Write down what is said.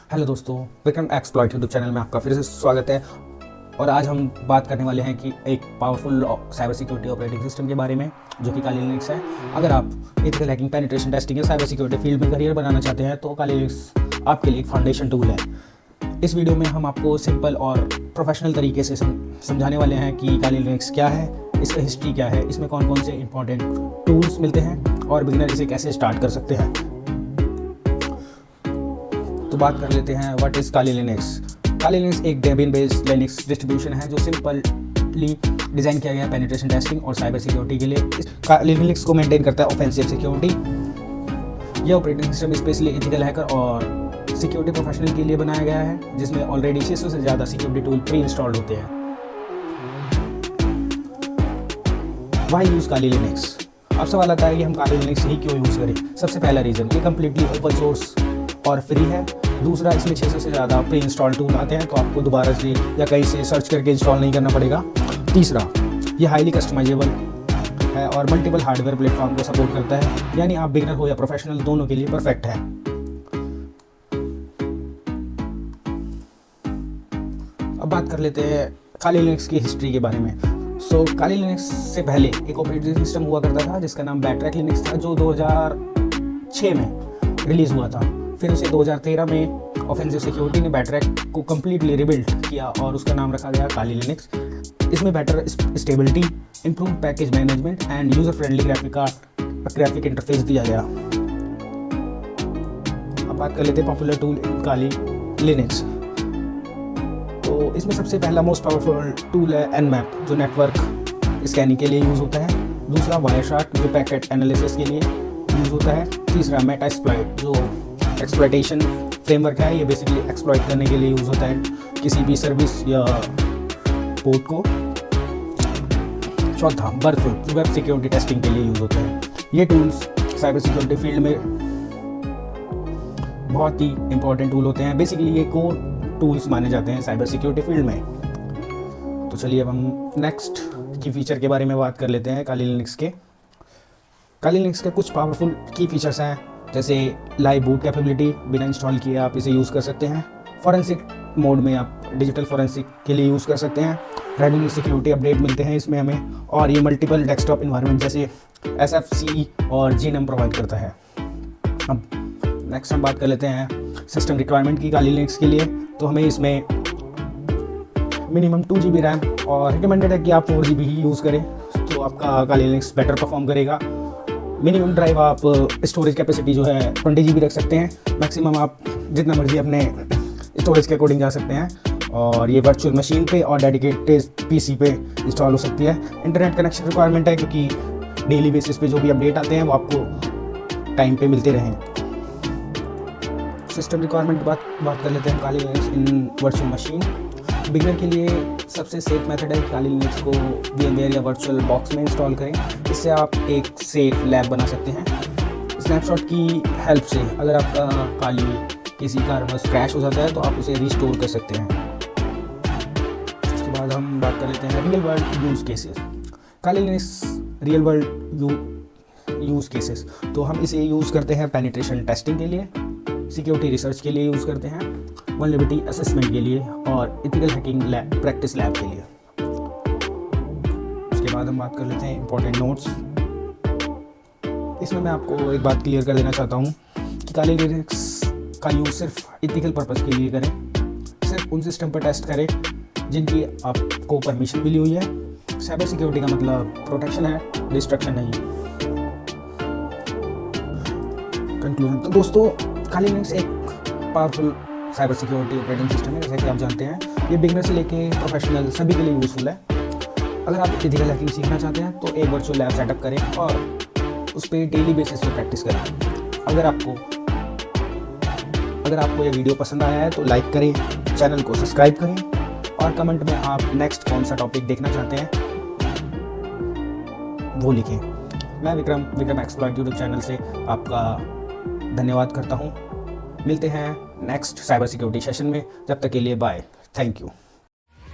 Hello दोस्तों, Vikram exploit YouTube channel में आपका फिर से स्वागत है। और आज हम बात करने वाले हैं कि एक powerful cyber security operating system के बारे में जो कि काली लिनक्स है। अगर आप एथिकल हैकिंग, पेनिट्रेशन टेस्टिंग या साइबर सिक्योरिटी फील्ड में करियर बनाना चाहते हैं तो काली लिनक्स आपके लिए एक फाउंडेशन टूल है। इस वीडियो में हम आपको सिंपल और प्रोफेशनल तरीके से समझाने वाले हैं कि काली लिनक्स क्या है, इसका हिस्ट्री क्या है, इसमें कौन कौन से इंपॉर्टेंट टूल्स मिलते हैं और बिगिनर इसे कैसे स्टार्ट कर सकते हैं। तो बात कर लेते हैं what is Kali Linux. Kali Linux एक डेबियन बेस्ड लिनक्स डिस्ट्रीब्यूशन है जो सिंपली डिज़ाइन किया गया है पेनिट्रेशन टेस्टिंग और साइबर सिक्योरिटी के लिए। काली लिनक्स को मेंटेन करता है ऑफेंसिव सिक्योरिटी। यह operating system specially ethical hacker और सिक्योरिटी प्रोफेशनल के लिए बनाया गया है, जिसमें ऑलरेडी 600 से ज़्यादा सिक्योरिटी टूल प्री इंस्टॉल्ड होते हैं। वाई यूज़ काली लिनक्स। अब सवाल आता है कि हम काली लिनक्स ही क्यों यूज़ करें। सबसे पहला रीज़न, ये कम्प्लीटली ओपन सोर्स और फ्री है। दूसरा, इसमें 600 से ज़्यादा प्री इंस्टॉल टूल आते हैं तो आपको दोबारा से या कहीं से सर्च करके इंस्टॉल नहीं करना पड़ेगा। तीसरा, ये हाईली कस्टमाइजेबल है और मल्टीपल हार्डवेयर प्लेटफॉर्म को सपोर्ट करता है, यानी आप बिगिनर हो या प्रोफेशनल दोनों के लिए परफेक्ट है। अब बात कर लेते हैं काली लिनक्स की हिस्ट्री के बारे में। काली लिनक्स से पहले एक ऑपरेटिंग सिस्टम हुआ करता था जिसका नाम बैटरैक लिनक्स था, जो 2006 में रिलीज़ हुआ था। फिर उसे 2013 में ऑफेंसिव सिक्योरिटी ने बैटरैक को कम्प्लीटली रिबिल्ड किया और उसका नाम रखा गया काली लिनक्स। इसमें better stability, improve package management end user friendly graphic interface दिया गया। अब बात कर लेते हैं popular tool in Kali Linux. तो इसमें सबसे पहला मोस्ट पावरफुल टूल है Nmap, जो नेटवर्क स्कैनिंग के लिए यूज़ होता है। दूसरा, वायरशार्क, जो पैकेट एनालिसिस के लिए यूज़ होता है। तीसरा, मेटास्प्लॉइट, जो एक्सप्लॉइटेशन फ्रेमवर्क है, ये बेसिकली एक्सप्लॉइट करने के लिए यूज़ होता है किसी भी सर्विस या पोर्ट को। चौथा, बर्थफुल, जो वेब सिक्योरिटी टेस्टिंग के लिए यूज़ होता है। ये टूल्स साइबर सिक्योरिटी फील्ड में बहुत ही इंपॉर्टेंट टूल होते हैं। बेसिकली ये कोर टूल्स माने जाते हैं साइबर सिक्योरिटी फील्ड में। तो चलिए अब हम नेक्स्ट की फीचर के बारे में बात कर लेते हैं काली लिनक्स के। काली लिनक्स के कुछ पावरफुल की फीचर्स हैं, जैसे लाइव बूट कैपेबिलिटी, बिना इंस्टॉल किए आप इसे यूज़ कर सकते हैं। फॉरेंसिक मोड में आप डिजिटल फॉरेंसिक के लिए यूज़ कर सकते हैं। रेगुलर सिक्योरिटी अपडेट मिलते हैं इसमें हमें, और ये मल्टीपल डेस्कटॉप इन्वायरमेंट जैसे SFC और GNOME प्रोवाइड करता है। अब नेक्स्ट हम बात कर लेते हैं सिस्टम रिक्वायरमेंट की काली लिनक्स के लिए। तो हमें इसमें मिनिमम 2 GB रैम और रिकमेंडेड है कि आप 4 GB ही यूज़ करें, तो आपका काली लिनक्स बेटर परफॉर्म करेगा। मिनिमम ड्राइव आप स्टोरेज कैपेसिटी जो है 20 GB रख सकते हैं। मैक्सिमम आप जितना मर्जी अपने स्टोरेज के अकॉर्डिंग जा सकते हैं, और ये वर्चुअल मशीन पे और डेडिकेटेड PC पे इंस्टॉल हो सकती है। इंटरनेट कनेक्शन रिक्वायरमेंट है क्योंकि डेली बेसिस पे जो भी अपडेट आते हैं वो आपको टाइम पे मिलते रहें। सिस्टम रिक्वायरमेंट बात कर लेते हैं काली लिनक्स इन वर्चुअल मशीन। बिगिनर के लिए सबसे सेफ मेथड है काली लिनक्स को VMware या वर्चुअल बॉक्स में इंस्टॉल करें। इससे आप एक सेफ लैब बना सकते हैं। स्नैपशॉट की हेल्प से अगर आपका काली किसी कारणवश क्रैश हो जाता है तो आप उसे रिस्टोर कर सकते हैं। उसके बाद हम बात कर लेते हैं real world use cases. Kali Linux real world use cases, तो हम इसे यूज़ करते हैं पेनिट्रेशन टेस्टिंग के लिए, सिक्योरिटी रिसर्च के लिए यूज़ करते हैं, वल्नरेबिलिटी असेसमेंट के लिए और एथिकल हैकिंग प्रैक्टिस लैब के लिए। उसके बाद हम बात कर लेते हैं इंपॉर्टेंट नोट्स। इसमें मैं आपको एक बात क्लियर कर देना चाहता हूँ कि काली लिनक्स का यूज़ सिर्फ एथिकल पर्पज़ के लिए करें। सिर्फ उन सिस्टम पर टेस्ट करें जिनकी आपको परमिशन मिली हुई है। साइबर सिक्योरिटी का मतलब प्रोटेक्शन है, डिस्ट्रक्शन नहीं। कंक्लूजन, तो दोस्तों काली लिनक्स एक powerful cyber security operating system है, जैसा कि आप जानते हैं। ये बिगिनर से लेके प्रोफेशनल सभी के लिए यूज़फुल है। अगर आप एथिकल हैकिंग सीखना चाहते हैं तो एक वर्चुअल लैब सेटअप करें और उस पर डेली बेसिस पे प्रैक्टिस करें। अगर आपको ये वीडियो पसंद आया है तो लाइक करें, चैनल को सब्सक्राइब करें और कमेंट में आप नेक्स्ट कौन सा टॉपिक देखना चाहते हैं वो लिखें। मैं विक्रम एक्सप्लॉइट यूट्यूब चैनल से आपका धन्यवाद करता हूँ। मिलते हैं नेक्स्ट साइबर सिक्योरिटी सेशन में, जब तक के लिए बाय, थैंक यू।